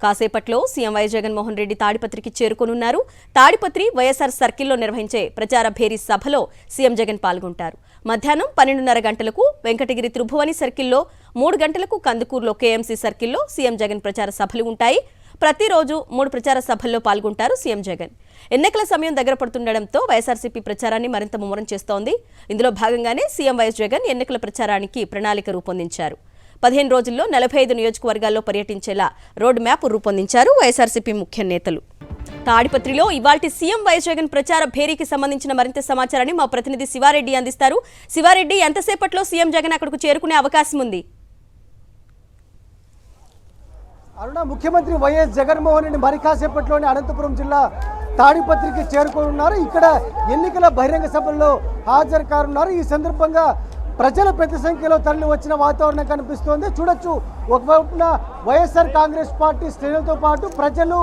కాసేపట్లో CM YS Jaganmohan Reddy తాడిపత్రికి చేరుకోనున్నారు. Tadipatri YSR సర్కిల్లో నిర్వహించే ప్రచార భేరీ సభలో సీఎం జగన్ పాల్గొంటారు. మధ్యాహ్నం 12:30 గంటలకు వెంకటగిరి త్రిభువని సర్కిల్లో, 3 గంటలకు కందుకూరులో కేఎంసీ సర్కిల్లో సీఎం జగన్ ప్రచార సభలు ఉంటాయి. ప్రతిరోజు 3 ప్రచార సభల్లో పాల్గొంటారు సీఎం జగన్. ఎన్నికల సమయం దగ్గర పడుతుండటంతో వైఎస్ఆర్సీపీ ప్రచారాన్ని మరింత ముమ్మరం చేస్తోంది. ఇందులో భాగంగానే సీఎం వైఎస్ జగన్ ఎన్నికల ప్రచారానికి ప్రణాళిక రూపొందించారు. 15 రోజుల్లో 45 నియోజకవర్గాల్లో పర్యటించేలా రోడ్ మ్యాప్ రూపొందించారు వైఎస్ఆర్సీపీ ముఖ్య నేతలు. తాడిపత్రిలో ఇవాల్టి సీఎం వైఎస్ జగన్ ప్రచార భేరీకి సంబంధించిన మరింత సమాచారాన్ని మా ప్రతినిధి శివారెడ్డి అందిస్తారు. శివారెడ్డి, ఎంతసేపట్లో సీఎం జగన్ అక్కడకు చేరుకునే అవకాశం ఉంది? అరుణ, ముఖ్యమంత్రి వైఎస్ జగన్మోహన్ రెడ్డి మరి కాసేపట్లోనే అనంతపురం జిల్లా తాడిపత్రికి చేరుకోనున్నారు. ఇక్కడ ఎన్నికల బహిరంగ సభల్లో హాజరు కానున్నారు. ఈ సందర్భంగా ప్రజలు పెద్ద సంఖ్యలో తరలి వచ్చిన వాతావరణం కనిపిస్తోంది. చూడొచ్చు, ఒకవైపున వైఎస్ఆర్ కాంగ్రెస్ పార్టీ శ్రేణులతో పాటు ప్రజలు,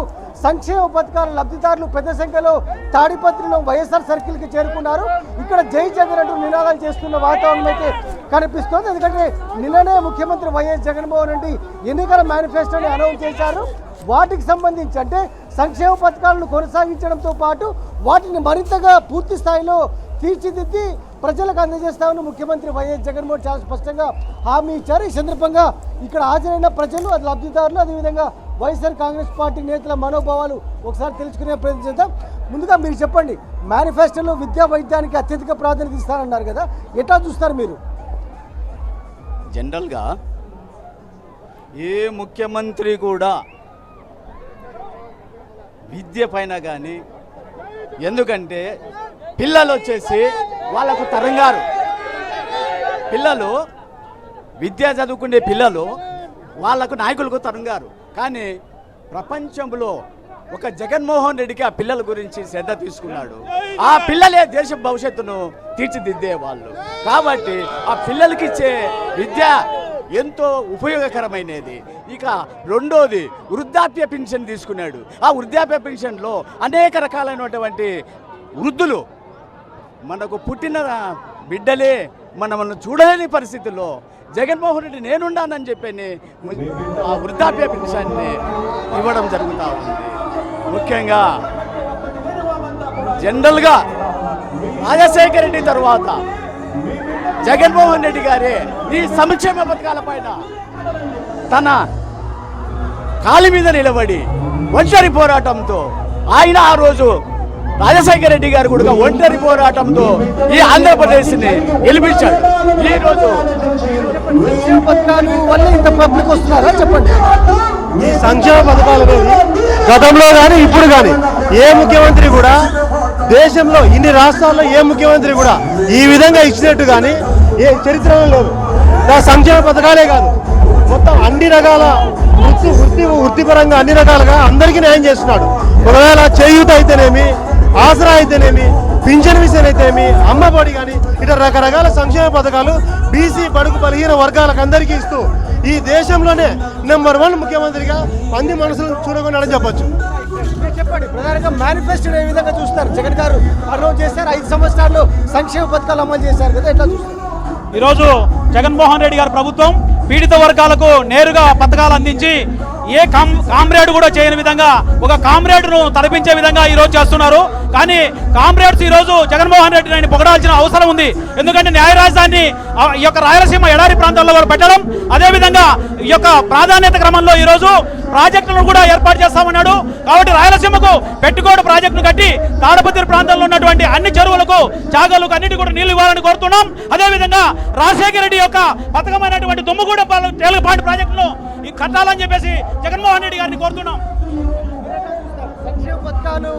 సంక్షేమ పథకాల లబ్ధిదారులు పెద్ద సంఖ్యలో తాడిపత్రిలో వైఎస్ఆర్ సర్కిల్కి చేరుకున్నారు. ఇక్కడ జై జగన్ అంటూ నినాదాలు చేస్తున్న వాతావరణం అయితే కనిపిస్తోంది. ఎందుకంటే నిన్ననే ముఖ్యమంత్రి వైఎస్ జగన్మోహన్ రెడ్డి ఎన్నికల మేనిఫెస్టోని అనౌన్స్ చేశారు. వాటికి సంబంధించి అంటే సంక్షేమ పథకాలను కొనసాగించడంతో పాటు వాటిని మరింతగా పూర్తి స్థాయిలో తీర్చిదిద్ది ప్రజలకు అందజేస్తామని ముఖ్యమంత్రి వైఎస్ జగన్మోహన్ చాలా స్పష్టంగా హామీ ఇచ్చారు. ఈ సందర్భంగా ఇక్కడ హాజరైన ప్రజలు, లబ్ధిదారులు, అదేవిధంగా వైఎస్ఆర్ కాంగ్రెస్ పార్టీ నేతల మనోభావాలు ఒకసారి తెలుసుకునే ప్రయత్నం చేద్దాం. ముందుగా మీరు చెప్పండి, మేనిఫెస్టోలో విద్యా వైద్యానికి అత్యధిక ప్రాధాన్యత ఇస్తారన్నారు కదా, ఎట్లా చూస్తారు మీరు? జనరల్గా ఏ ముఖ్యమంత్రి కూడా విద్య పైన కానీ, ఎందుకంటే పిల్లలు వచ్చేసి వాళ్ళకు తరంగారు, పిల్లలు విద్య చదువుకునే పిల్లలు వాళ్ళకు నాయకులకు తరంగారు. కానీ ప్రపంచంలో ఒక జగన్మోహన్ రెడ్డికి ఆ పిల్లల గురించి శ్రద్ధ తీసుకున్నాడు. ఆ పిల్లలే దేశ భవిష్యత్తును తీర్చిదిద్దే వాళ్ళు. కాబట్టి ఆ పిల్లలకి ఇచ్చే విద్య ఎంతో ఉపయోగకరమైనది. ఇక రెండోది, వృద్ధాప్య పెన్షన్ తీసుకున్నాడు. ఆ వృద్ధాప్య పెన్షన్లో అనేక రకాలైనటువంటి వృద్ధులు, మనకు పుట్టిన బిడ్డలే మనల్ని చూడలేని పరిస్థితుల్లో జగన్మోహన్ రెడ్డి నేనున్నానని చెప్పని ఆ వృద్ధాప్య పెన్షన్ని ఇవ్వడం జరుగుతూ ఉంది. ముఖ్యంగా జనరల్గా రాజశేఖర రెడ్డి తరువాత జగన్మోహన్ రెడ్డి గారే ఈ సంక్షేమ పథకాల పైన తన కాలి మీద నిలబడి ఒంటరి పోరాటంతో ఆయన ఆ రోజు రాజశేఖర రెడ్డి గారు కూడా ఒంటరి పోరాటంతో ఈ ఆంధ్రప్రదేశ్ని గెలిపించాడు. ఈ రోజు సంక్షేమ పథకాలు వల్ల ఇంత పబ్లిక్ వస్తున్నారా చెప్పండి? ఈ సంక్షేమ పథకాలు గతంలో కానీ ఇప్పుడు కానీ ఏ ముఖ్యమంత్రి కూడా దేశంలో ఇన్ని రాష్ట్రాల్లో ఏ ముఖ్యమంత్రి కూడా ఈ విధంగా ఇచ్చినట్టు కానీ ఏ చరిత్రలో లేదు. సంక్షేమ పథకాలే కాదు, మొత్తం అన్ని రకాల వృత్తిపరంగా అన్ని రకాలుగా అందరికీ న్యాయం చేస్తున్నాడు. ఒకవేళ చేయూత అయితేనేమి, ఆసరా అయితేనేమి, పింఛన్ విషయం అయితేనేమి, అమ్మఒడి కానీ ఇట్లా రకరకాల సంక్షేమ పథకాలు బీసీ, బడుగు, బలహీన వర్గాలకు అందరికీ ఇస్తూ ఈ దేశంలోనే నెంబర్ 1 ముఖ్యమంత్రిగా మంది మనసులు చూడగొన్నాడని చెప్పొచ్చు. చెప్పండి, ప్రధానంగా మేనిఫెస్టో ఏ విధంగా చూస్తారు? జగన్ గారు అనౌన్స్ చేశారు, 5 సంవత్సరాల్లో సంక్షేమ పథకాలు అమలు చేశారు కదా, ఎట్లా చూస్తారు? ఈరోజు జగన్మోహన్ రెడ్డి గారి ప్రభుత్వం పీడిత వర్గాలకు నేరుగా పథకాలు అందించి ఏ కామ్రేడ్ కూడా చేయని విధంగా ఒక కామ్రేడ్ను తలపించే విధంగా ఈరోజు చేస్తున్నారు. కానీ కామ్రేడ్స్ ఈరోజు జగన్మోహన్ రెడ్డిని పొగడాల్సిన అవసరం ఉంది. ఎందుకంటే న్యాయ రాజధాని ఈ యొక్క రాయలసీమ ఎడారి ప్రాంతాల్లో కూడా పెట్టడం, అదేవిధంగా ఈ యొక్క ప్రాధాన్యత క్రమంలో ఈరోజు ప్రాజెక్టులను కూడా ఏర్పాటు చేస్తామన్నాడు. కాబట్టి రాయలసీమకు పెట్టుకోడు ప్రాజెక్టును కట్టి తాడపత్రి ప్రాంతంలో ఉన్నటువంటి అన్ని చెరువులకు, చాగలకు అన్నిటి కూడా నీళ్లు ఇవ్వాలని కోరుతున్నాం. అదేవిధంగా రాజశేఖర రెడ్డి యొక్క పథకమైనటువంటి దుమ్ముగూడ తేలికపాటి ప్రాజెక్టును కట్టాలని చెప్పేసి జగన్మోహన్ రెడ్డి గారిని కోరుతున్నాం. సంక్షేమ పథకాలు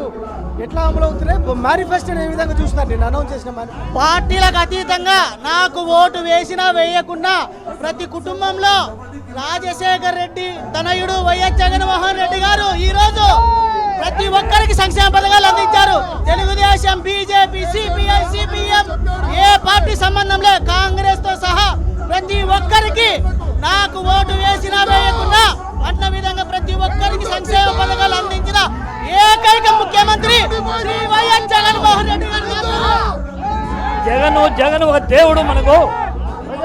ఎట్లా అమలు అవుతున్నాయి? మేనిఫెస్టోని ఏ విధంగా చూస్తారు? నేను అనౌన్స్ చేసిన పార్టీలకు అతీతంగా నాకు ఓటు వేసినా వేయకుండా ప్రతి కుటుంబంలో రాజశేఖర రెడ్డి తనయుడు వైఎస్ జగన్మోహన్ రెడ్డి గారు ఈరోజు ప్రతి ఒక్కరికి సంక్షేమ పథకాలు అందించారు. తెలుగుదేశం, బీజేపీ, సిపిఐ, సిపిఎం ఏ పార్టీ సంబంధంలో కాంగ్రెస్ తో సహా ప్రతి ఒక్కరికి నాకు ఓటు వేసినా వేయకుండా అన్న విధంగా ప్రతి ఒక్కరికి సంక్షేమ పథకాలు అందించిన ఏకైక ముఖ్యమంత్రి శ్రీ వైఎస్ జగన్మోహన్ రెడ్డి గారు. జగన్ ఒక దేవుడు మనకు.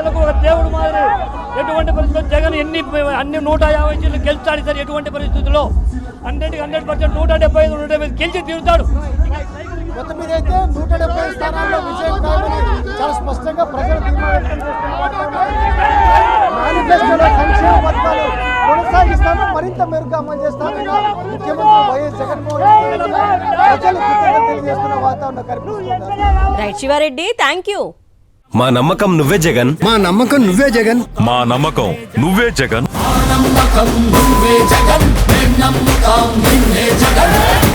ప్రజలకు ఒక దేవుడు మాదిరి. ఎటువంటి పరిస్థితుల్లో జగన్ అన్ని 150 సీట్లు గెలుస్తాడు సార్. ఎటువంటి పరిస్థితుల్లో 100% 175 175 గెలిచి తీరుతాడు. మొత్తం మీద అయితే 170 స్థానాల్లో విజయం కావాలని చాలా స్పష్టంగా ప్రజలు తీర్మానం వ్యక్తం చేస్తున్నారు. మేనిఫెస్టోలో సంక్షేమ పథకాలు కొనసాగిస్తాము, మరింత మెరుగ్గా అమలు చేస్తామన్న ముఖ్యమంత్రి వైఎస్ జగన్మోహన్ రెడ్డి ప్రజలు కృతజ్ఞతలు తెలియజేస్తున్న వాతావరణం కనిపిస్తుంది. Right Sivareddy, thank you. మా నమ్మకం నువ్వే జగన్. మా నమ్మకం నువ్వే జగన్. మా నమ్మకం నువ్వే జగన్. నమ్మకం నువ్వే జగన్.